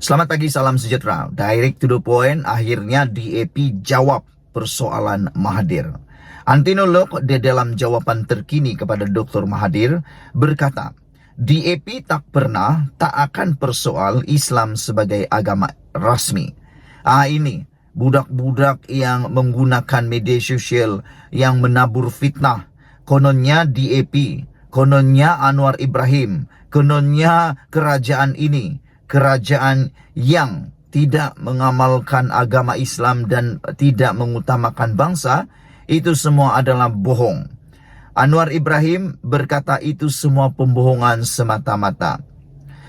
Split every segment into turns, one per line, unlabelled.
Selamat pagi, salam sejahtera. Direct to the point, akhirnya DAP jawab persoalan Mahathir. Antinolog di dalam jawaban terkini kepada Dr. Mahathir berkata, DAP tak pernah, tak akan persoal Islam sebagai agama rasmi. Ini budak-budak yang menggunakan media sosial yang menabur fitnah. Kononnya DAP, kononnya Anwar Ibrahim, kononnya kerajaan ini. Kerajaan yang tidak mengamalkan agama Islam dan tidak mengutamakan bangsa, itu semua adalah bohong. Anwar Ibrahim berkata itu semua pembohongan semata-mata.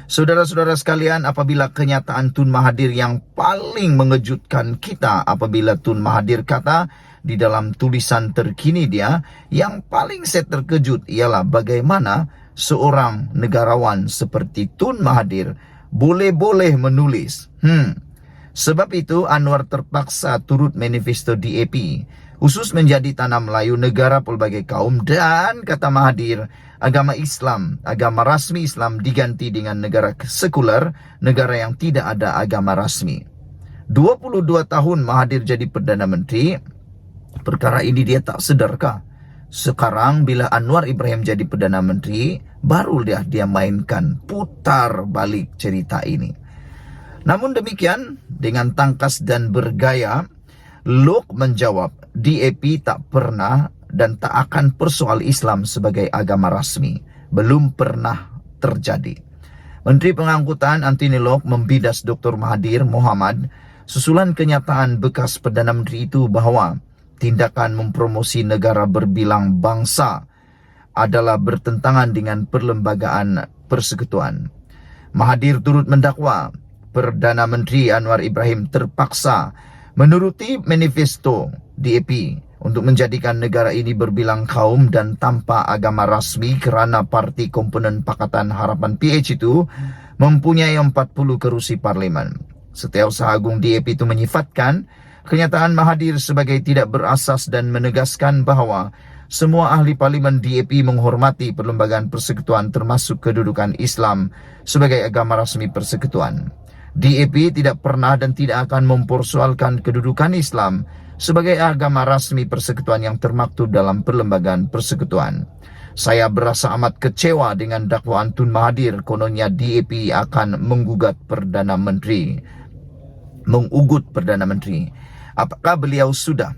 Saudara-saudara sekalian, apabila kenyataan Tun Mahathir yang paling mengejutkan kita, apabila Tun Mahathir kata di dalam tulisan terkini dia, yang paling saya terkejut ialah bagaimana seorang negarawan seperti Tun Mahathir boleh-boleh menulis. Sebab itu Anwar terpaksa turut manifesto DAP, khusus menjadi tanah Melayu negara pelbagai kaum, dan kata Mahathir, agama Islam, agama rasmi Islam diganti dengan negara sekuler, negara yang tidak ada agama rasmi. 22 tahun Mahathir jadi Perdana Menteri, perkara ini dia tak sedarkah? Sekarang bila Anwar Ibrahim jadi Perdana Menteri, baru dia mainkan, putar balik cerita ini. Namun demikian, dengan tangkas dan bergaya, Lok menjawab, DAP tak pernah dan tak akan persoal Islam sebagai agama rasmi. Belum pernah terjadi. Menteri Pengangkutan Anthony Lok membidas Dr. Mahathir Mohamad susulan kenyataan bekas Perdana Menteri itu bahwa tindakan mempromosi negara berbilang bangsa adalah bertentangan dengan perlembagaan persekutuan. Mahathir turut mendakwa Perdana Menteri Anwar Ibrahim terpaksa menuruti manifesto DAP untuk menjadikan negara ini berbilang kaum dan tanpa agama rasmi kerana parti komponen Pakatan Harapan PH itu mempunyai 40 kerusi parlimen. Setiausaha Agung DAP itu menyifatkan kenyataan Mahathir sebagai tidak berasas dan menegaskan bahawa semua ahli parlimen DAP menghormati perlembagaan persekutuan termasuk kedudukan Islam sebagai agama rasmi persekutuan. DAP tidak pernah dan tidak akan mempersoalkan kedudukan Islam sebagai agama rasmi persekutuan yang termaktub dalam perlembagaan persekutuan. Saya berasa amat kecewa dengan dakwaan Tun Mahathir kononnya DAP akan mengugut Perdana Menteri. Apakah beliau sudah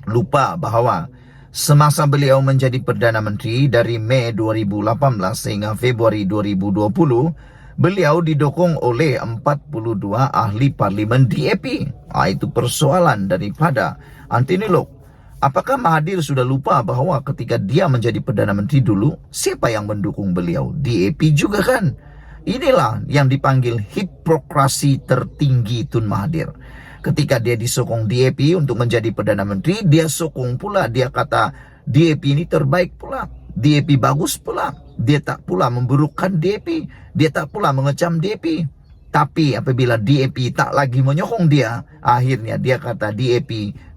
lupa bahawa semasa beliau menjadi Perdana Menteri dari Mei 2018 sehingga Februari 2020, beliau didukung oleh 42 ahli parlimen DAP. Itu persoalan daripada Anthony Lok. Apakah Mahathir sudah lupa bahawa ketika dia menjadi Perdana Menteri dulu, siapa yang mendukung beliau? DAP juga kan? Inilah yang dipanggil hipokrasi tertinggi Tun Mahathir. Ketika dia disokong DAP untuk menjadi Perdana Menteri, dia sokong pula, dia kata DAP ini terbaik pula, DAP bagus pula. Dia tak pula memburukkan DAP, dia tak pula mengecam DAP. Tapi apabila DAP tak lagi menyokong dia, akhirnya dia kata DAP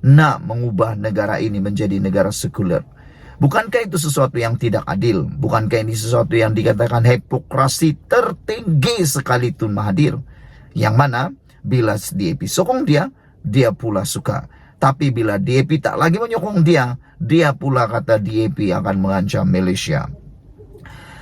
nak mengubah negara ini menjadi negara sekuler. Bukankah itu sesuatu yang tidak adil? Bukankah ini sesuatu yang dikatakan hipokrasi tertinggi sekali Tun Mahathir? Yang mana bila DAP sokong dia, dia pula suka. Tapi bila DAP tak lagi menyokong dia, dia pula kata DAP akan mengancam Malaysia.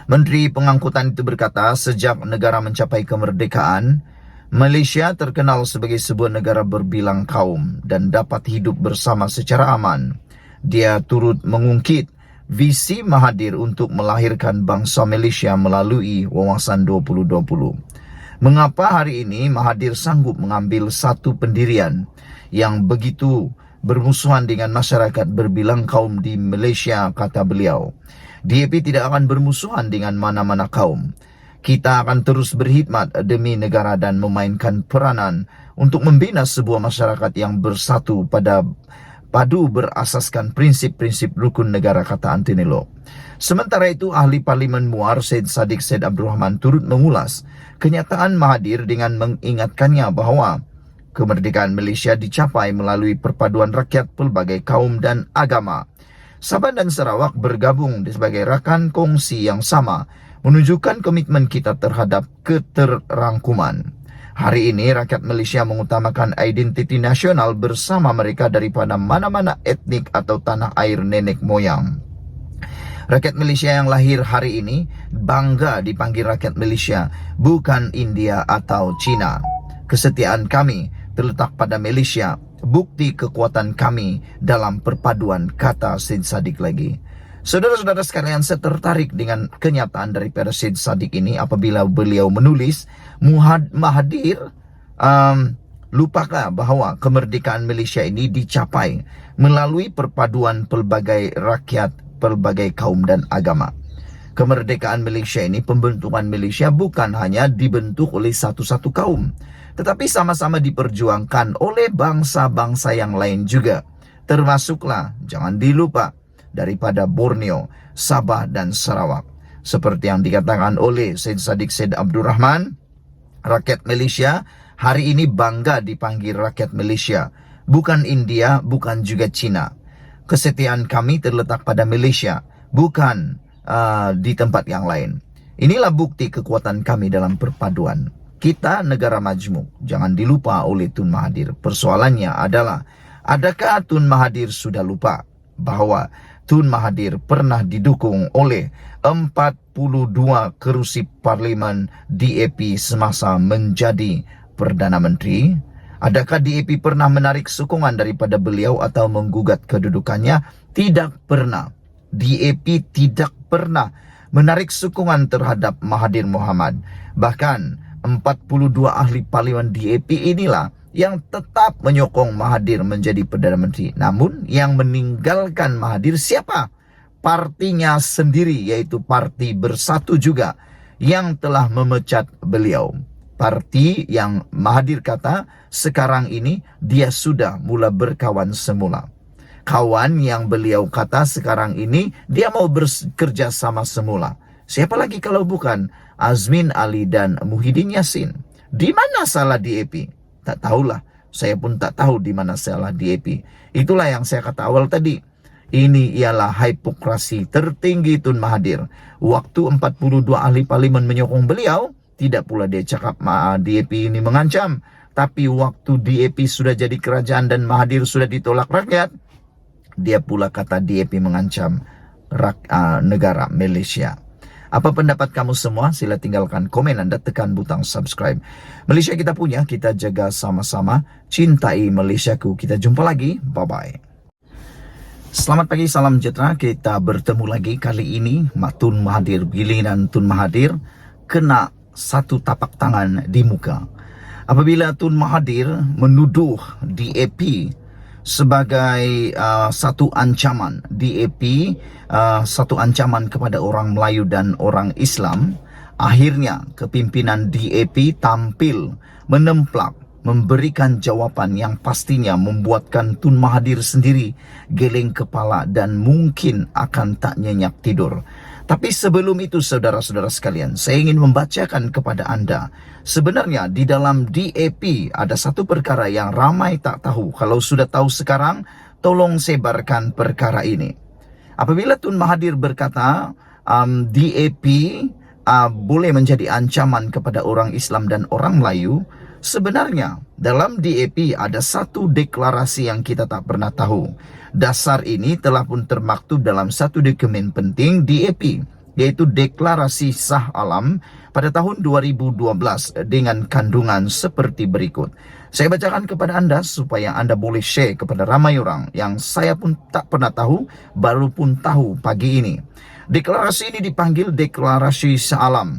Menteri Pengangkutan itu berkata, sejak negara mencapai kemerdekaan, Malaysia terkenal sebagai sebuah negara berbilang kaum dan dapat hidup bersama secara aman. Dia turut mengungkit visi Mahathir untuk melahirkan bangsa Malaysia melalui Wawasan 2020. Mengapa hari ini Mahathir sanggup mengambil satu pendirian yang begitu bermusuhan dengan masyarakat berbilang kaum di Malaysia, kata beliau. DAP tidak akan bermusuhan dengan mana-mana kaum. Kita akan terus berkhidmat demi negara dan memainkan peranan untuk membina sebuah masyarakat yang bersatu padu berasaskan prinsip-prinsip rukun negara, kata Anthony Lok. Sementara itu, ahli parlimen Muar Syed Saddiq Syed Abdul Rahman turut mengulas kenyataan Mahathir dengan mengingatkannya bahawa kemerdekaan Malaysia dicapai melalui perpaduan rakyat pelbagai kaum dan agama. Sabah dan Sarawak bergabung sebagai rakan kongsi yang sama, menunjukkan komitmen kita terhadap keterrangkuman. Hari ini rakyat Malaysia mengutamakan identiti nasional bersama mereka daripada mana-mana etnik atau tanah air nenek moyang. Rakyat Malaysia yang lahir hari ini bangga dipanggil rakyat Malaysia, bukan India atau China. Kesetiaan kami terletak pada Malaysia, bukti kekuatan kami dalam perpaduan, kata Syed Saddiq lagi. Saudara-saudara sekalian, saya tertarik dengan kenyataan daripada Syed Saddiq ini apabila beliau menulis Mahathir lupakah bahawa kemerdekaan Malaysia ini dicapai melalui perpaduan pelbagai rakyat, pelbagai kaum dan agama. Kemerdekaan Malaysia ini, pembentukan Malaysia bukan hanya dibentuk oleh satu-satu kaum, tetapi sama-sama diperjuangkan oleh bangsa-bangsa yang lain juga. Termasuklah, jangan dilupa, daripada Borneo, Sabah dan Sarawak. Seperti yang dikatakan oleh Syed Saddiq Syed Abdul Rahman, rakyat Malaysia hari ini bangga dipanggil rakyat Malaysia, bukan India, bukan juga China. Kesetiaan kami terletak pada Malaysia, bukan di tempat yang lain. Inilah bukti kekuatan kami dalam perpaduan. Kita negara majmuk, jangan dilupa oleh Tun Mahathir. Persoalannya adalah, adakah Tun Mahathir sudah lupa bahawa Tun Mahathir pernah didukung oleh 42 kerusi parlimen DAP semasa menjadi Perdana Menteri? Adakah DAP pernah menarik sokongan daripada beliau atau menggugat kedudukannya? Tidak pernah. DAP tidak pernah menarik sokongan terhadap Mahathir Mohamad. Bahkan 42 ahli parlimen DAP inilah yang tetap menyokong Mahathir menjadi Perdana Menteri. Namun yang meninggalkan Mahathir siapa? Partinya sendiri, yaitu Parti Bersatu juga, yang telah memecat beliau. Parti yang Mahathir kata sekarang ini dia sudah mula berkawan semula. Kawan yang beliau kata sekarang ini dia mau bekerja sama semula. Siapa lagi kalau bukan Azmin Ali dan Muhyiddin Yassin? Di mana salah DAP? Tak tahulah. Saya pun tak tahu di mana salah DAP. Itulah yang saya kata awal tadi. Ini ialah hipokrasi tertinggi Tun Mahathir. Waktu 42 ahli parlimen menyokong beliau, tidak pula dia cakap DAP ini mengancam. Tapi waktu DAP sudah jadi kerajaan dan Mahathir sudah ditolak rakyat, dia pula kata DAP mengancam negara Malaysia. Apa pendapat kamu semua? Sila tinggalkan komen Anda, tekan butang subscribe. Malaysia kita punya, kita jaga sama-sama. Cintai Malaysiaku. Kita jumpa lagi. Bye-bye. Selamat pagi, salam sejahtera. Kita bertemu lagi kali ini. Tun Mahathir, giliran Tun Mahathir kena satu tapak tangan di muka. Apabila Tun Mahathir menuduh DAP sebagai satu ancaman, DAP satu ancaman kepada orang Melayu dan orang Islam, akhirnya kepimpinan DAP tampil menemplak, memberikan jawapan yang pastinya membuatkan Tun Mahathir sendiri geleng kepala dan mungkin akan tak nyenyak tidur. Tapi sebelum itu, saudara-saudara sekalian, saya ingin membacakan kepada Anda. Sebenarnya di dalam DAP ada satu perkara yang ramai tak tahu. Kalau sudah tahu sekarang, tolong sebarkan perkara ini. Apabila Tun Mahathir berkata DAP boleh menjadi ancaman kepada orang Islam dan orang Melayu, sebenarnya dalam DAP ada satu deklarasi yang kita tak pernah tahu. Dasar ini telah pun termaktub dalam satu dokumen penting DAP, yaitu Deklarasi Shah Alam pada tahun 2012 dengan kandungan seperti berikut. Saya bacakan kepada Anda supaya Anda boleh share kepada ramai orang yang saya pun tak pernah tahu, baru pun tahu pagi ini. Deklarasi ini dipanggil Deklarasi Shah Alam.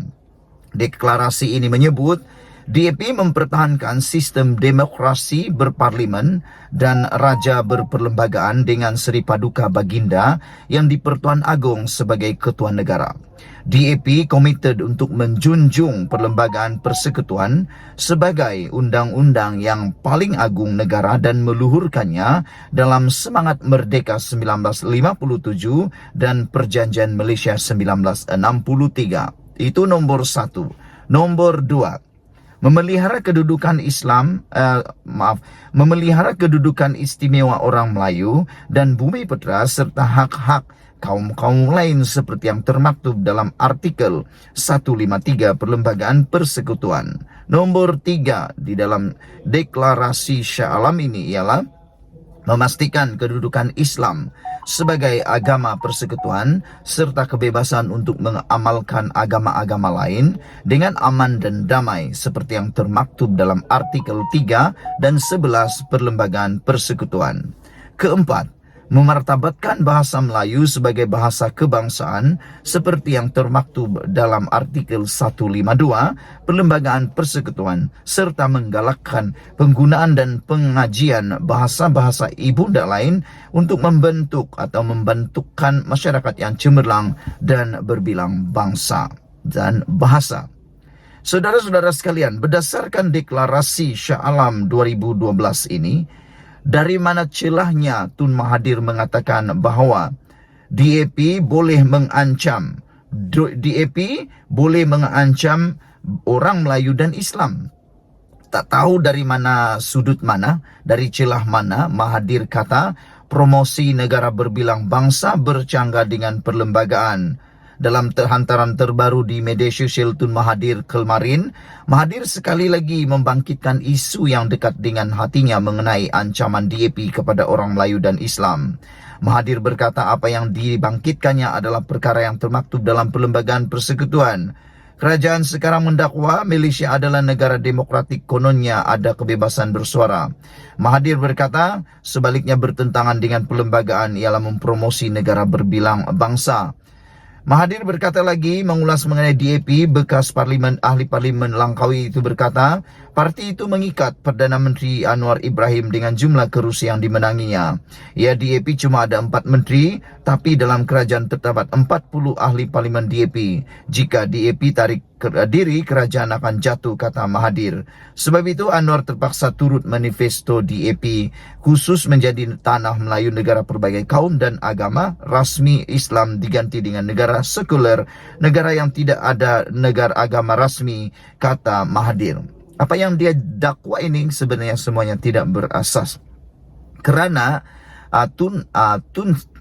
Deklarasi ini menyebut DAP mempertahankan sistem demokrasi berparlimen dan raja berperlembagaan dengan Seri Paduka Baginda yang di-Pertuan Agong sebagai ketua negara. DAP komited untuk menjunjung perlembagaan persekutuan sebagai undang-undang yang paling agung negara dan meluhurkannya dalam semangat Merdeka 1957 dan Perjanjian Malaysia 1963. Itu nombor 1. Nombor 2. Memelihara kedudukan memelihara kedudukan istimewa orang Melayu dan bumi putera serta hak-hak kaum-kaum lain seperti yang termaktub dalam artikel 153 Perlembagaan Persekutuan. Nomor 3 di dalam deklarasi Shah Alam ini ialah memastikan kedudukan Islam sebagai agama persekutuan serta kebebasan untuk mengamalkan agama-agama lain dengan aman dan damai seperti yang termaktub dalam artikel 3 dan 11 Perlembagaan Persekutuan. Keempat, memartabatkan bahasa Melayu sebagai bahasa kebangsaan seperti yang termaktub dalam artikel 152 Perlembagaan Persekutuan serta menggalakkan penggunaan dan pengajian bahasa-bahasa ibunda lain untuk membentuk atau membentukkan masyarakat yang cemerlang dan berbilang bangsa dan bahasa. Saudara-saudara sekalian, berdasarkan deklarasi Shah Alam 2012 ini, dari mana celahnya Tun Mahathir mengatakan bahawa DAP boleh mengancam orang Melayu dan Islam. Tak tahu dari mana sudut mana, dari celah mana Mahathir kata promosi negara berbilang bangsa bercanggah dengan perlembagaan. Dalam hantaran terbaru di media sosial Tun Mahathir kemarin, Mahathir sekali lagi membangkitkan isu yang dekat dengan hatinya mengenai ancaman DAP kepada orang Melayu dan Islam. Mahathir berkata apa yang dibangkitkannya adalah perkara yang termaktub dalam Perlembagaan Persekutuan. Kerajaan sekarang mendakwa Malaysia adalah negara demokratik, kononnya ada kebebasan bersuara. Mahathir berkata sebaliknya bertentangan dengan perlembagaan ialah mempromosi negara berbilang bangsa. Mahathir berkata lagi mengulas mengenai DAP, bekas ahli parlimen Langkawi itu berkata, parti itu mengikat Perdana Menteri Anwar Ibrahim dengan jumlah kerusi yang dimenanginya. Ya, DAP cuma ada 4 menteri, tapi dalam kerajaan terdapat 40 ahli parlimen DAP. Jika DAP tarik diri, kerajaan akan jatuh, kata Mahathir. Sebab itu Anwar terpaksa turut manifesto DAP, khusus menjadi tanah Melayu negara pelbagai kaum dan agama, rasmi Islam diganti dengan negara sekuler, negara yang tidak ada negara agama rasmi, kata Mahathir. Apa yang dia dakwa ini sebenarnya semuanya tidak berasas. Kerana Tun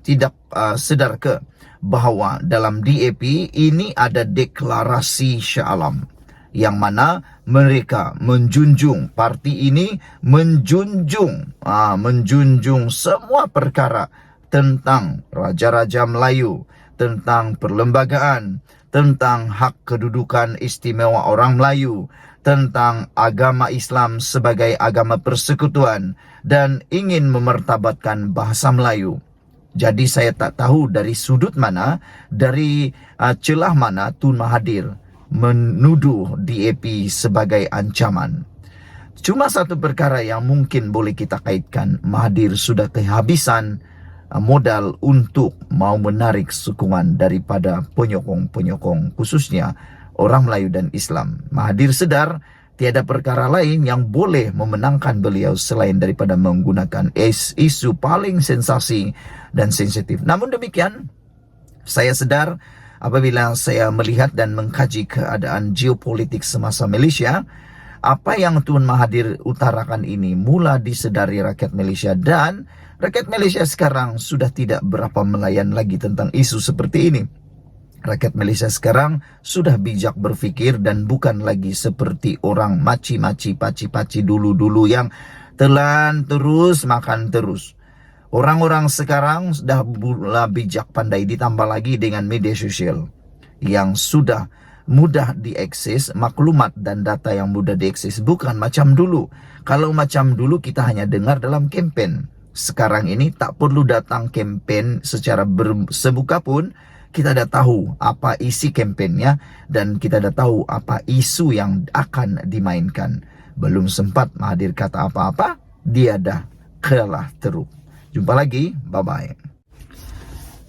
tidak sedar ke bahawa dalam DAP ini ada deklarasi Shah Alam yang mana mereka menjunjung, parti ini menjunjung semua perkara tentang Raja-Raja Melayu, tentang perlembagaan, tentang hak kedudukan istimewa orang Melayu, tentang agama Islam sebagai agama persekutuan dan ingin memartabatkan bahasa Melayu. Jadi saya tak tahu dari sudut mana, dari celah mana Tun Mahathir menuduh DAP sebagai ancaman. Cuma satu perkara yang mungkin boleh kita kaitkan, Mahathir sudah kehabisan modal untuk mau menarik sokongan daripada penyokong-penyokong, khususnya orang Melayu dan Islam. Mahathir sedar tiada perkara lain yang boleh memenangkan beliau selain daripada menggunakan isu paling sensasi dan sensitif. Namun demikian, saya sedar apabila saya melihat dan mengkaji keadaan geopolitik semasa Malaysia, apa yang Tun Mahathir utarakan ini mula disedari rakyat Malaysia, dan rakyat Malaysia sekarang sudah tidak berapa melayan lagi tentang isu seperti ini. Rakyat Malaysia sekarang sudah bijak berfikir dan bukan lagi seperti orang maci-maci, paci-paci dulu-dulu yang telan terus, makan terus. Orang-orang sekarang sudah bijak pandai, ditambah lagi dengan media sosial yang sudah mudah diakses, maklumat dan data yang mudah diakses, bukan macam dulu. Kalau macam dulu kita hanya dengar dalam kempen. Sekarang ini tak perlu datang kempen secara sebuka pun, kita dah tahu apa isi kempennya dan kita dah tahu apa isu yang akan dimainkan. Belum sempat Mahathir kata apa-apa, dia dah kalah teruk. Jumpa lagi, bye-bye.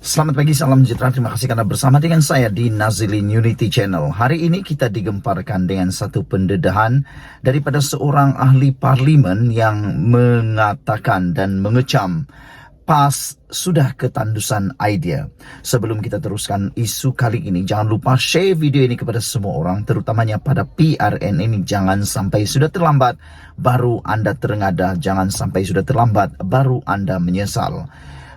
Selamat pagi, salam sejahtera. Terima kasih karena bersama dengan saya di Nazilin Unity Channel. Hari ini kita digemparkan dengan satu pendedahan daripada seorang ahli parlimen yang mengatakan dan mengecam PAS sudah ketandusan idea. Sebelum kita teruskan isu kali ini, jangan lupa share video ini kepada semua orang, terutamanya pada PRN ini. Jangan sampai sudah terlambat baru anda terengada, jangan sampai sudah terlambat baru anda menyesal.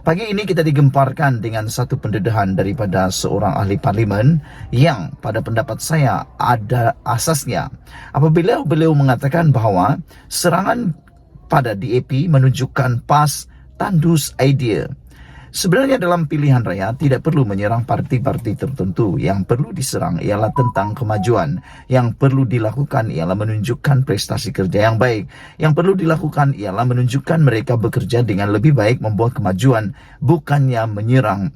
Pagi ini kita digemparkan dengan satu pendedahan daripada seorang ahli parlimen yang pada pendapat saya ada asasnya. Apabila beliau mengatakan bahawa serangan pada DAP menunjukkan PAS tandus idea. Sebenarnya dalam pilihan raya tidak perlu menyerang parti-parti tertentu. Yang perlu diserang ialah tentang kemajuan. Yang perlu dilakukan ialah menunjukkan prestasi kerja yang baik. Yang perlu dilakukan ialah menunjukkan mereka bekerja dengan lebih baik, membuat kemajuan, bukannya menyerang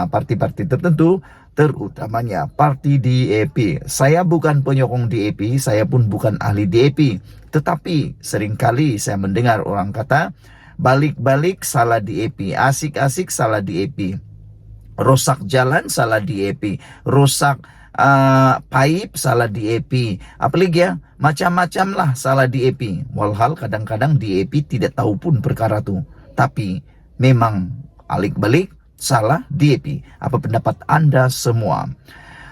parti-parti tertentu, terutamanya parti DAP. Saya bukan penyokong DAP, saya pun bukan ahli DAP. Tetapi seringkali saya mendengar orang kata, balik-balik salah DAP, asik-asik salah DAP, rosak jalan salah DAP, rosak pipe salah DAP, apalagi ya, macam-macam lah salah DAP. Walhal kadang-kadang DAP tidak tahu pun perkara tu, tapi memang alik-balik salah DAP. Apa pendapat anda semua?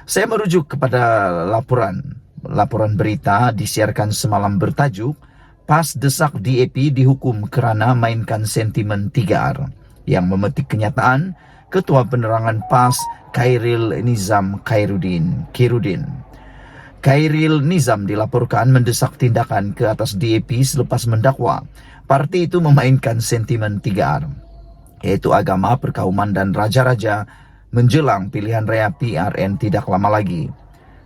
Saya merujuk kepada laporan berita disiarkan semalam bertajuk PAS desak DAP dihukum kerana mainkan sentimen 3R, yang memetik kenyataan Ketua Penerangan PAS Khairil Nizam Khairuddin. Khairil Nizam dilaporkan mendesak tindakan ke atas DAP selepas mendakwa parti itu memainkan sentimen 3R, yaitu agama, perkauman dan raja-raja menjelang pilihan raya PRN tidak lama lagi.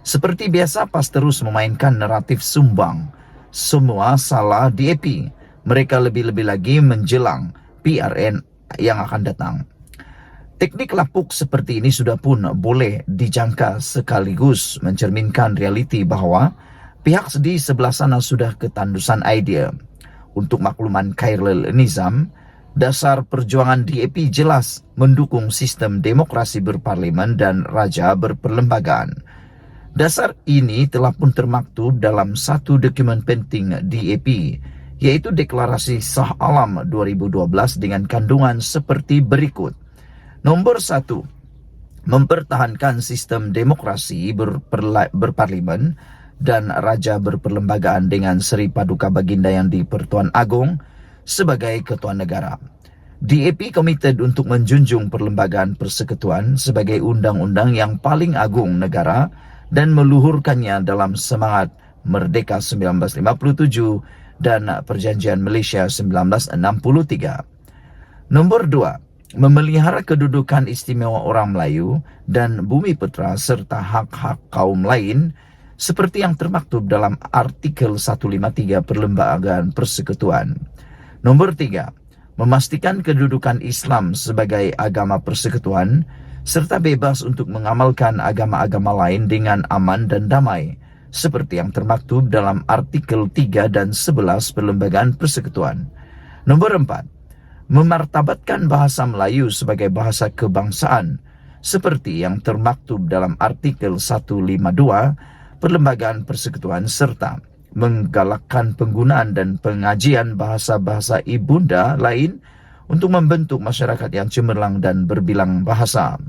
Seperti biasa, PAS terus memainkan naratif sumbang semua salah DAP. Mereka lebih-lebih lagi menjelang PRN yang akan datang. Teknik lapuk seperti ini sudah pun boleh dijangka, sekaligus mencerminkan realiti bahawa pihak di sebelah sana sudah ketandusan idea. Untuk makluman Khairil Nizam, dasar perjuangan DAP jelas mendukung sistem demokrasi berparlimen dan raja berperlembagaan. Dasar ini telah pun termaktub dalam satu dokumen penting DAP, yaitu Deklarasi Shah Alam 2012 dengan kandungan seperti berikut. Nombor 1, mempertahankan sistem demokrasi berparlimen dan raja berperlembagaan dengan Seri Paduka Baginda Yang di-Pertuan Agong sebagai Ketua Negara. DAP komited untuk menjunjung perlembagaan persekutuan sebagai undang-undang yang paling agung negara dan meluhurkannya dalam semangat Merdeka 1957 dan Perjanjian Malaysia 1963. Nombor 2, memelihara kedudukan istimewa orang Melayu dan bumi putera serta hak-hak kaum lain seperti yang termaktub dalam artikel 153 Perlembagaan Persekutuan. Nombor 3, memastikan kedudukan Islam sebagai agama persekutuan serta bebas untuk mengamalkan agama-agama lain dengan aman dan damai, seperti yang termaktub dalam artikel 3 dan 11 Perlembagaan Persekutuan. Nombor 4, memartabatkan bahasa Melayu sebagai bahasa kebangsaan, seperti yang termaktub dalam artikel 152 Perlembagaan Persekutuan, serta menggalakkan penggunaan dan pengajian bahasa-bahasa ibunda lain untuk membentuk masyarakat yang cemerlang dan berbilang bahasa.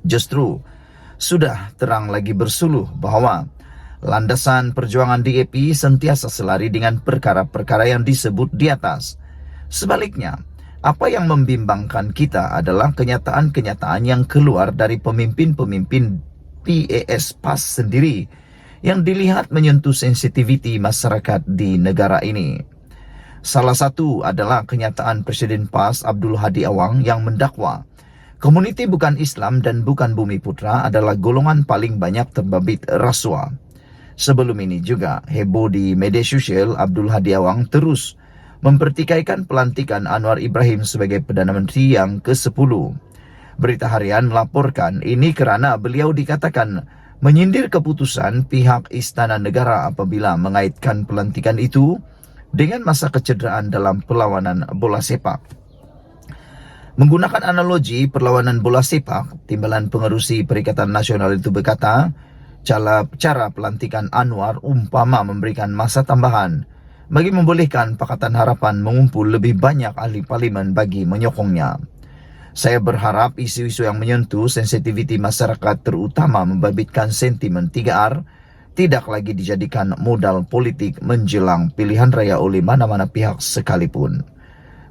Justru sudah terang lagi bersuluh bahawa landasan perjuangan DAP sentiasa selari dengan perkara-perkara yang disebut di atas. Sebaliknya, apa yang membimbangkan kita adalah kenyataan-kenyataan yang keluar dari pemimpin-pemimpin PAS sendiri yang dilihat menyentuh sensitiviti masyarakat di negara ini. Salah satu adalah kenyataan Presiden PAS Abdul Hadi Awang yang mendakwa komuniti bukan Islam dan bukan bumi putra adalah golongan paling banyak terbabit rasuah. Sebelum ini juga heboh di media sosial, Abdul Hadi Awang terus mempertikaikan pelantikan Anwar Ibrahim sebagai Perdana Menteri yang ke-10. Berita Harian melaporkan ini kerana beliau dikatakan menyindir keputusan pihak Istana Negara apabila mengaitkan pelantikan itu dengan masa kecederaan dalam perlawanan bola sepak. Menggunakan analogi perlawanan bola sepak, Timbalan Pengerusi Perikatan Nasional itu berkata, cara pelantikan Anwar umpama memberikan masa tambahan bagi membolehkan Pakatan Harapan mengumpul lebih banyak ahli parlimen bagi menyokongnya. Saya berharap isu-isu yang menyentuh sensitiviti masyarakat terutama membabitkan sentimen 3R tidak lagi dijadikan modal politik menjelang pilihan raya oleh mana-mana pihak sekalipun.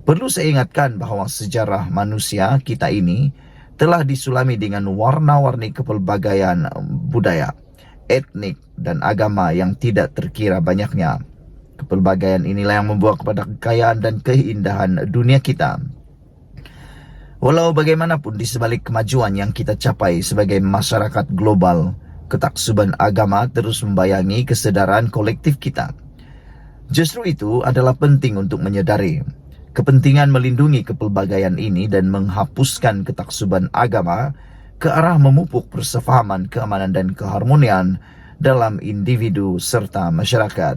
Perlu saya ingatkan bahawa sejarah manusia kita ini telah disulami dengan warna-warni kepelbagaian budaya, etnik, dan agama yang tidak terkira banyaknya. Kepelbagaian inilah yang membawa kepada kekayaan dan keindahan dunia kita. Walau bagaimanapun di sebalik kemajuan yang kita capai sebagai masyarakat global, ketaksuban agama terus membayangi kesedaran kolektif kita. Justru itu adalah penting untuk menyadari kepentingan melindungi kepelbagaian ini dan menghapuskan ketaksuban agama ke arah memupuk persefahaman, keamanan, dan keharmonian dalam individu serta masyarakat.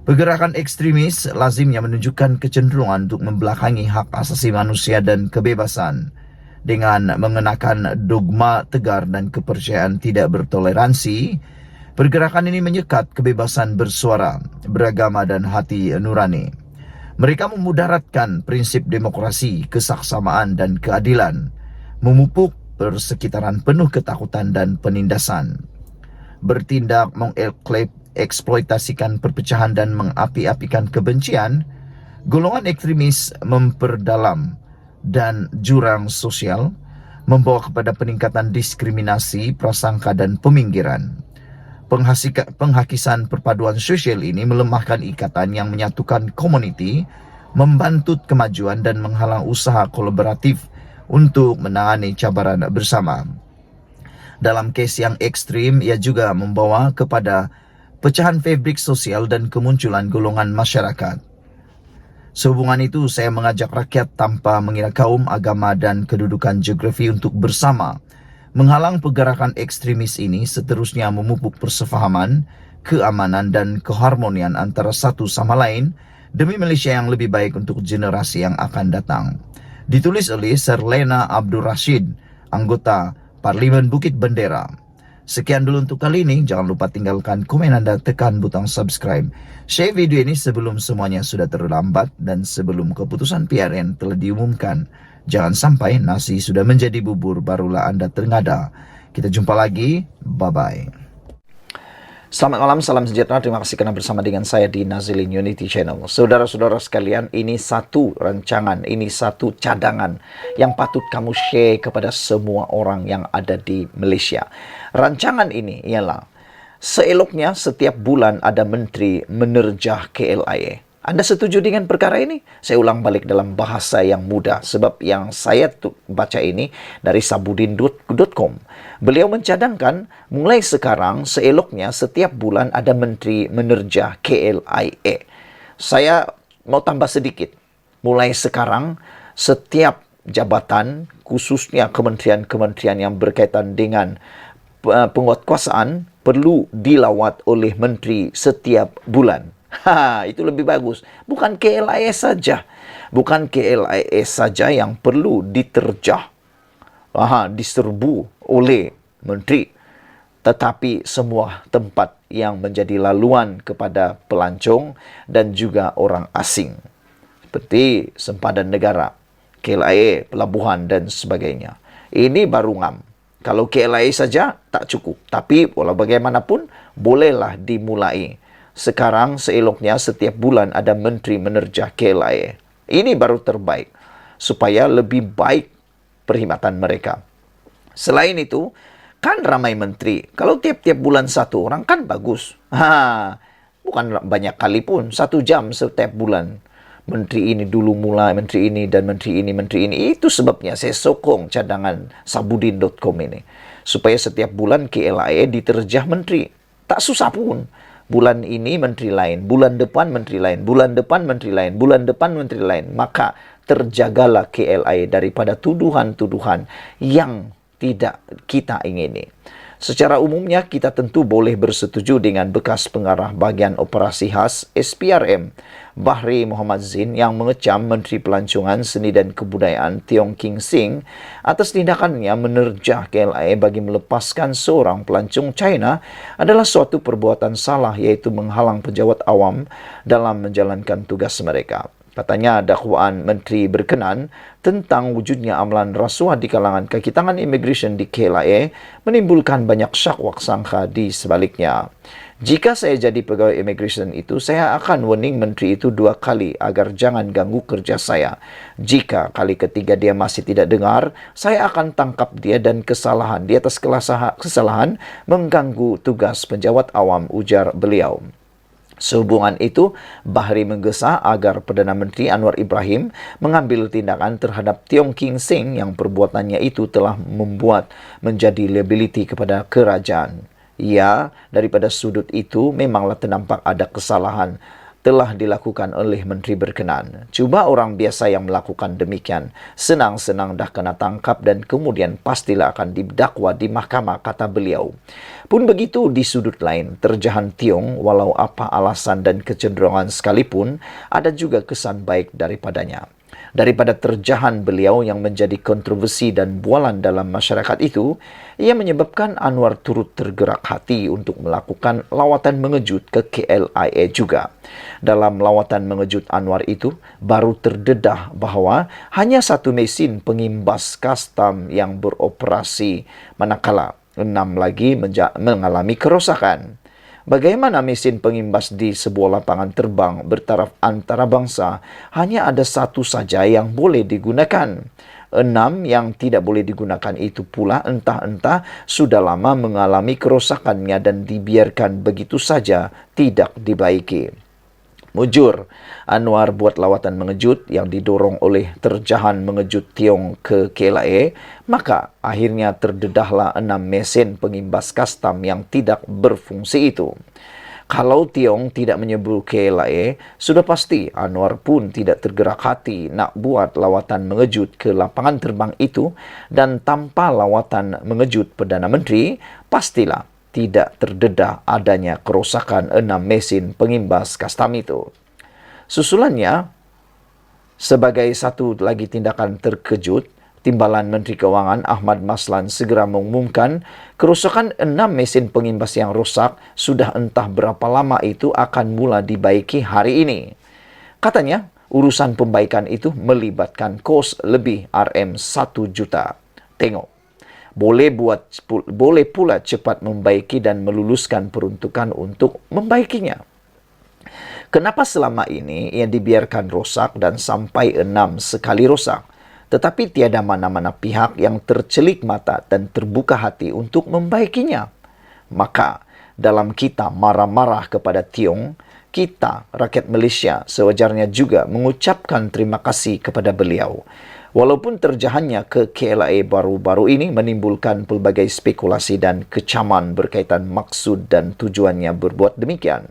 Pergerakan ekstremis lazimnya menunjukkan kecenderungan untuk membelakangi hak asasi manusia dan kebebasan dengan mengenakan dogma tegar dan kepercayaan tidak bertoleransi. Pergerakan ini menyekat kebebasan bersuara, beragama, dan hati nurani. Mereka memudaratkan prinsip demokrasi, kesaksamaan, dan keadilan, memupuk persekitaran penuh ketakutan dan penindasan, bertindak eksploitasikan perpecahan dan mengapi-apikan kebencian. Golongan ekstremis memperdalam dan jurang sosial, membawa kepada peningkatan diskriminasi, prasangka, dan peminggiran. Penghakisan perpaduan sosial ini melemahkan ikatan yang menyatukan komuniti, membantu kemajuan, dan menghalang usaha kolaboratif untuk menangani cabaran bersama. Dalam kes yang ekstrim, ia juga membawa kepada pecahan fabrik sosial dan kemunculan golongan masyarakat. Sehubungan itu, saya mengajak rakyat tanpa mengira kaum, agama, dan kedudukan geografi untuk bersama menghalang pergerakan ekstremis ini, seterusnya memupuk persefahaman, keamanan, dan keharmonian antara satu sama lain demi Malaysia yang lebih baik untuk generasi yang akan datang. Ditulis oleh Sir Lena Abdul Rashid, anggota Parlimen Bukit Bendera. Sekian dulu untuk kali ini. Jangan lupa tinggalkan komen anda, tekan butang subscribe, share video ini sebelum semuanya sudah terlambat dan sebelum keputusan PRN telah diumumkan. Jangan sampai nasi sudah menjadi bubur barulah anda terngada. Kita jumpa lagi. Bye-bye. Selamat malam, salam sejahtera. Terima kasih kerana bersama dengan saya di Nazilin Unity Channel. Saudara-saudara sekalian, ini satu rancangan, ini satu cadangan yang patut kamu share kepada semua orang yang ada di Malaysia. Rancangan ini ialah seeloknya setiap bulan ada menteri menerjah KLIA. Anda setuju dengan perkara ini? Saya ulang balik dalam bahasa yang mudah sebab yang saya baca ini dari sabudin.com. Beliau mencadangkan mulai sekarang seeloknya setiap bulan ada menteri menerjah KLIA. Saya mau tambah sedikit. Mulai sekarang setiap jabatan, khususnya kementerian-kementerian yang berkaitan dengan penguatkuasaan, perlu dilawat oleh menteri setiap bulan. Itu lebih bagus. Bukan KLIA saja. Bukan KLIA saja yang perlu diterjah, diserbu oleh menteri. Tetapi semua tempat yang menjadi laluan kepada pelancong dan juga orang asing. Seperti sempadan negara, KLIA, pelabuhan dan sebagainya. Ini baru ngam. Kalau KLIA saja tak cukup. Tapi walau bagaimanapun, bolehlah dimulai. Sekarang seeloknya setiap bulan ada menteri menerjah KLIA. Ini baru terbaik supaya lebih baik perkhidmatan mereka. Selain itu, kan ramai menteri. Kalau tiap-tiap bulan satu orang kan bagus. Bukan banyak kali pun, 1 jam setiap bulan. Menteri ini dulu mulai, menteri ini dan menteri ini, menteri ini. Itu sebabnya saya sokong cadangan sabudin.com ini. Supaya setiap bulan KLIA diterjah menteri. Tak susah pun. Bulan ini menteri lain, bulan depan menteri lain, bulan depan menteri lain, bulan depan menteri lain. Maka terjagalah KLIA daripada tuduhan-tuduhan yang tidak kita ingini. Secara umumnya kita tentu boleh bersetuju dengan bekas pengarah bahagian operasi khas SPRM Bahri Muhammad Zin yang mengecam Menteri Pelancongan Seni dan Kebudayaan Tiong King Sing atas tindakannya menerjah KLIA bagi melepaskan seorang pelancong China adalah suatu perbuatan salah, iaitu menghalang pejabat awam dalam menjalankan tugas mereka. Katanya dakwaan menteri berkenan tentang wujudnya amalan rasuah di kalangan kaki tangan imigresen di KLIA menimbulkan banyak syak wak sangka di sebaliknya.
Jika saya jadi pegawai immigration itu, saya akan warning menteri itu 2 kali agar jangan ganggu kerja saya. Jika kali ketiga dia masih tidak dengar, saya akan tangkap dia dan kesalahan di atas kesalahan mengganggu tugas penjawat awam, ujar beliau. Sehubungan itu, Bahri menggesa agar Perdana Menteri Anwar Ibrahim mengambil tindakan terhadap Tiong King Seng yang perbuatannya itu telah membuat menjadi liability kepada kerajaan. Ya, daripada sudut itu memanglah ternampak ada kesalahan telah dilakukan oleh menteri berkenan. Cuba orang biasa yang melakukan demikian, senang-senang dah kena tangkap dan kemudian pastilah akan didakwa di mahkamah, kata beliau. Pun begitu di sudut lain, terjahan Tiong, walau apa alasan dan kecenderungan sekalipun, ada juga kesan baik daripadanya. Daripada terjahan beliau yang menjadi kontroversi dan bualan dalam masyarakat itu, ia menyebabkan Anwar turut tergerak hati untuk melakukan lawatan mengejut ke KLIA juga. Dalam lawatan mengejut Anwar itu, baru terdedah bahawa hanya 1 mesin pengimbas kastam yang beroperasi, manakala 6 lagi mengalami kerosakan. Bagaimana mesin pengimbas di sebuah lapangan terbang bertaraf antarabangsa hanya ada 1 saja yang boleh digunakan. 6 yang tidak boleh digunakan itu pula entah-entah sudah lama mengalami kerosakannya dan dibiarkan begitu saja tidak dibaiki. Mujur, Anwar buat lawatan mengejut yang didorong oleh terjahan mengejut Tiong ke KLIA, maka akhirnya terdedahlah 6 mesin pengimbas kastam yang tidak berfungsi itu. Kalau Tiong tidak menyebut KLIA, sudah pasti Anwar pun tidak tergerak hati nak buat lawatan mengejut ke lapangan terbang itu, dan tanpa lawatan mengejut Perdana Menteri, pastilah tidak terdedah adanya kerosakan 6 mesin pengimbas kastam itu. Susulannya, sebagai satu lagi tindakan terkejut, Timbalan Menteri Keuangan Ahmad Maslan segera mengumumkan kerosakan 6 mesin pengimbas yang rosak sudah entah berapa lama itu akan mula dibaiki hari ini. Katanya, urusan pembaikan itu melibatkan kos lebih RM1 juta. Tengok. Boleh pula cepat membaiki dan meluluskan peruntukan untuk membaikinya. Kenapa selama ini ia dibiarkan rosak dan sampai 6 sekali rosak, tetapi tiada mana-mana pihak yang tercelik mata dan terbuka hati untuk membaikinya? Maka, dalam kita marah-marah kepada Tiong, kita, rakyat Malaysia, sewajarnya juga mengucapkan terima kasih kepada beliau. Walaupun terjahannya ke KLIA baru-baru ini menimbulkan pelbagai spekulasi dan kecaman berkaitan maksud dan tujuannya berbuat demikian.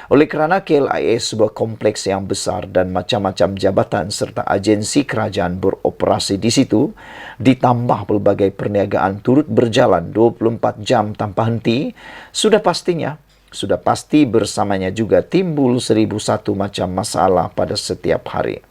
Oleh kerana KLIA sebuah kompleks yang besar dan macam-macam jabatan serta agensi kerajaan beroperasi di situ, ditambah pelbagai perniagaan turut berjalan 24 jam tanpa henti, sudah pasti bersamanya juga timbul 1001 macam masalah pada setiap hari.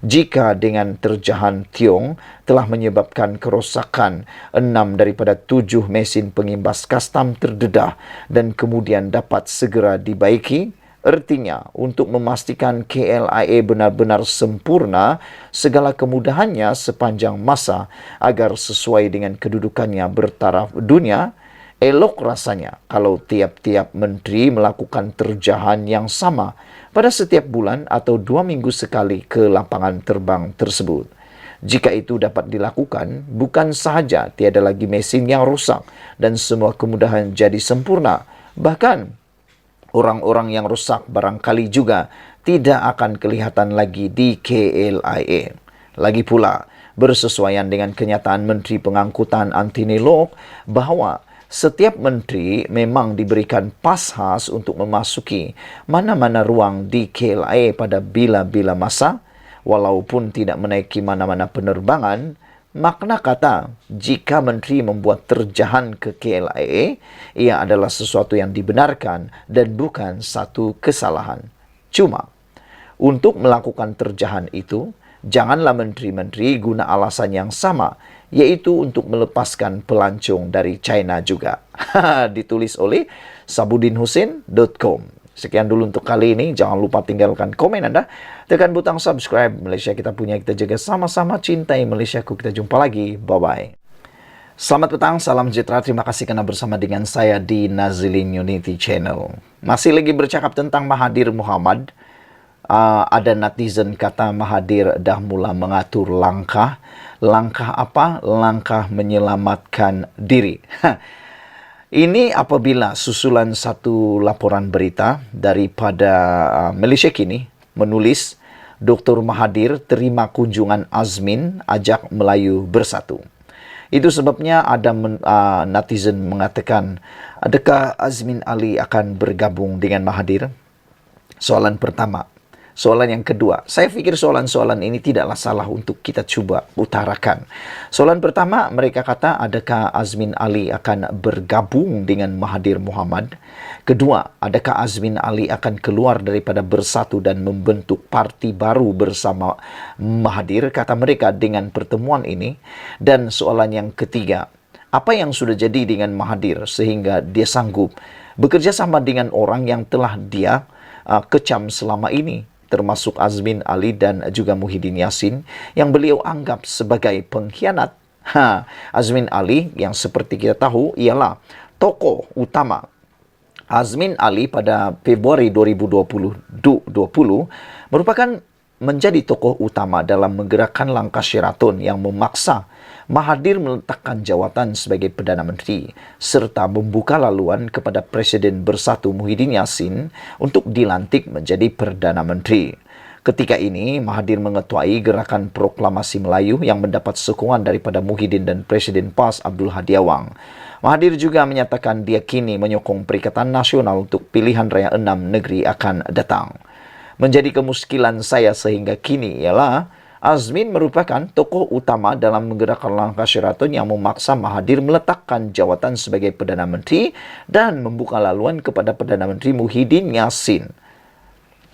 Jika dengan terjahan Tiong telah menyebabkan kerosakan 6 daripada 7 mesin pengimbas kastam terdedah dan kemudian dapat segera dibaiki, artinya untuk memastikan KLIA benar-benar sempurna segala kemudahannya sepanjang masa agar sesuai dengan kedudukannya bertaraf dunia, elok rasanya kalau tiap-tiap menteri melakukan terjahan yang sama pada setiap bulan atau 2 minggu sekali ke lapangan terbang tersebut. Jika itu dapat dilakukan, bukan sahaja tiada lagi mesin yang rosak dan semua kemudahan jadi sempurna, bahkan orang-orang yang rosak barangkali juga tidak akan kelihatan lagi di KLIA. Lagi pula, bersesuaian dengan kenyataan Menteri Pengangkutan Anthony Locke bahawa setiap menteri memang diberikan pas khas untuk memasuki mana-mana ruang di KLIA pada bila-bila masa, walaupun tidak menaiki mana-mana penerbangan. Makna kata, jika menteri membuat terjahan ke KLIA, ia adalah sesuatu yang dibenarkan dan bukan satu kesalahan. Cuma, untuk melakukan terjahan itu, janganlah menteri-menteri guna alasan yang sama, yaitu untuk melepaskan pelancong dari China juga. Ditulis oleh sabudinhusin.com. Sekian dulu untuk kali ini. Jangan lupa tinggalkan komen Anda. Tekan butang subscribe. Malaysia kita punya, kita jaga sama-sama. Cintai Malaysiaku. Kita jumpa lagi. Bye-bye. Selamat petang, salam sejahtera. Terima kasih karena bersama dengan saya di Nazilin Unity Channel. Masih lagi bercakap tentang Mahathir Mohamad. Ada netizen kata Mahathir dah mula mengatur langkah. Langkah apa? Langkah menyelamatkan diri. Ini apabila susulan satu laporan berita daripada Malaysia Kini menulis Dr. Mahathir terima kunjungan Azmin ajak Melayu bersatu. Itu sebabnya ada netizen mengatakan, adakah Azmin Ali akan bergabung dengan Mahathir? Soalan pertama. Soalan yang kedua, saya fikir soalan-soalan ini tidaklah salah untuk kita cuba utarakan. Soalan pertama, mereka kata, adakah Azmin Ali akan bergabung dengan Mahathir Mohamad? Kedua, adakah Azmin Ali akan keluar daripada bersatu dan membentuk parti baru bersama Mahathir? Kata mereka dengan pertemuan ini. Dan soalan yang ketiga, apa yang sudah jadi dengan Mahathir sehingga dia sanggup bekerja sama dengan orang yang telah dia kecam selama ini, termasuk Azmin Ali dan juga Muhyiddin Yassin yang beliau anggap sebagai pengkhianat. Azmin Ali yang seperti kita tahu ialah tokoh utama. Azmin Ali pada Februari 2020 merupakan menjadi tokoh utama dalam menggerakkan langkah Sheraton yang memaksa Mahathir meletakkan jawatan sebagai Perdana Menteri serta membuka laluan kepada Presiden Bersatu Muhyiddin Yassin untuk dilantik menjadi Perdana Menteri. Ketika ini, Mahathir mengetuai gerakan proklamasi Melayu yang mendapat sokongan daripada Muhyiddin dan Presiden PAS Abdul Hadi Awang. Mahathir juga menyatakan dia kini menyokong Perikatan Nasional untuk pilihan raya 6 negeri akan datang. Menjadi kemuskilan saya sehingga kini ialah Azmin merupakan tokoh utama dalam menggerakkan langkah Sheraton yang memaksa Mahathir meletakkan jawatan sebagai Perdana Menteri dan membuka laluan kepada Perdana Menteri Muhyiddin Yassin.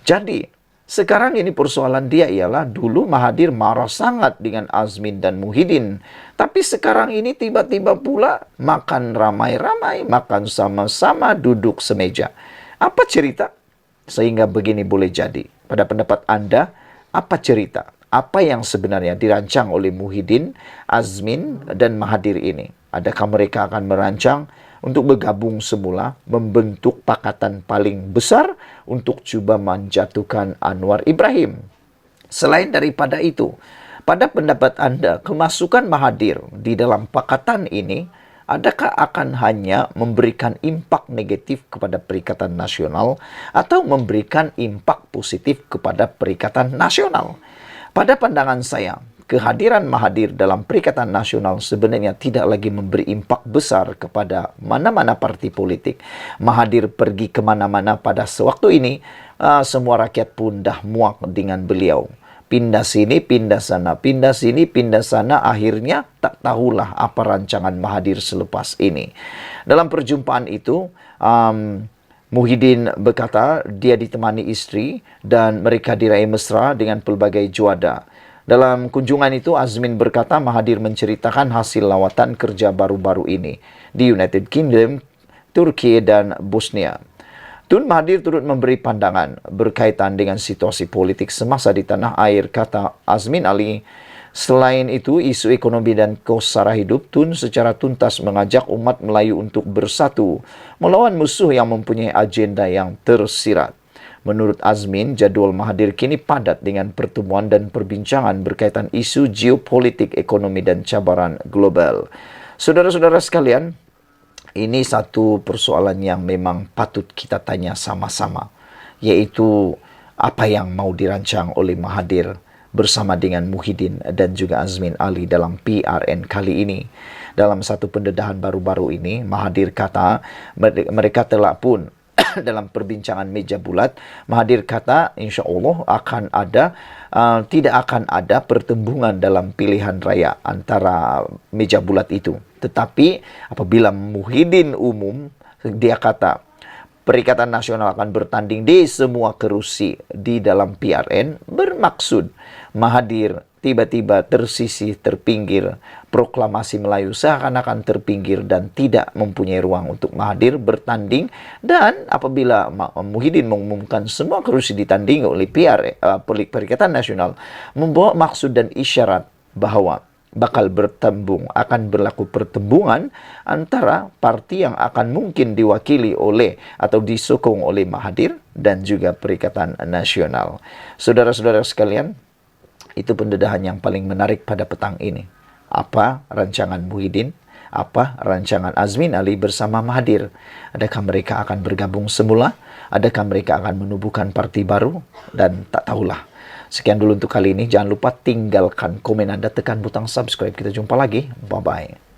Jadi, sekarang ini persoalan dia ialah dulu Mahathir marah sangat dengan Azmin dan Muhyiddin. Tapi sekarang ini tiba-tiba pula makan ramai-ramai, makan sama-sama, duduk semeja. Apa cerita? Sehingga begini boleh jadi. Pada pendapat Anda, apa cerita? Apa yang sebenarnya dirancang oleh Muhyiddin, Azmin, dan Mahathir ini? Adakah mereka akan merancang untuk bergabung semula, membentuk pakatan paling besar untuk cuba menjatuhkan Anwar Ibrahim? Selain daripada itu, pada pendapat Anda, kemasukan Mahathir di dalam pakatan ini, adakah akan hanya memberikan impak negatif kepada Perikatan Nasional atau memberikan impak positif kepada Perikatan Nasional? Pada pandangan saya, kehadiran Mahathir dalam Perikatan Nasional sebenarnya tidak lagi memberi impak besar kepada mana-mana parti politik. Mahathir pergi ke mana-mana pada sewaktu ini, semua rakyat pun dah muak dengan beliau. Pindah sini, pindah sana, pindah sini, pindah sana, akhirnya tak tahulah apa rancangan Mahathir selepas ini. Dalam perjumpaan itu, Muhyiddin berkata dia ditemani isteri dan mereka diraih mesra dengan pelbagai juada. Dalam kunjungan itu, Azmin berkata Mahathir menceritakan hasil lawatan kerja baru-baru ini di United Kingdom, Turki dan Bosnia. Tun Mahathir turut memberi pandangan berkaitan dengan situasi politik semasa di tanah air, kata Azmin Ali. Selain itu, isu ekonomi dan kos sara hidup, Tun secara tuntas mengajak umat Melayu untuk bersatu melawan musuh yang mempunyai agenda yang tersirat. Menurut Azmin, jadual Mahathir kini padat dengan pertemuan dan perbincangan berkaitan isu geopolitik, ekonomi dan cabaran global. Saudara-saudara sekalian, ini satu persoalan yang memang patut kita tanya sama-sama, yaitu apa yang mau dirancang oleh Mahathir bersama dengan Muhyiddin dan juga Azmin Ali dalam PRN kali ini. Dalam satu pendedahan baru-baru ini, Mahathir kata mereka telah pun dalam perbincangan meja bulat, Mahathir kata insya Allah akan ada tidak akan ada pertembungan dalam pilihan raya antara meja bulat itu. Tetapi apabila Muhyiddin umum, dia kata Perikatan Nasional akan bertanding di semua kerusi di dalam PRN, bermaksud Mahathir tiba-tiba tersisih, terpinggir, proklamasi Melayu seakan-akan terpinggir dan tidak mempunyai ruang untuk Mahathir bertanding. Dan apabila Muhyiddin mengumumkan semua kerusi ditanding oleh Perikatan Nasional, membawa maksud dan isyarat bahwa akan berlaku pertembungan antara parti yang akan mungkin diwakili oleh atau disokong oleh Mahathir dan juga Perikatan Nasional. Saudara-saudara sekalian, itu pendedahan yang paling menarik pada petang ini. Apa rancangan Muhyiddin? Apa rancangan Azmin Ali bersama Mahathir? Adakah mereka akan bergabung semula? Adakah mereka akan menubuhkan parti baru? Dan tak tahulah. Sekian dulu untuk kali ini. Jangan lupa tinggalkan komen Anda, tekan butang subscribe. Kita jumpa lagi. Bye-bye.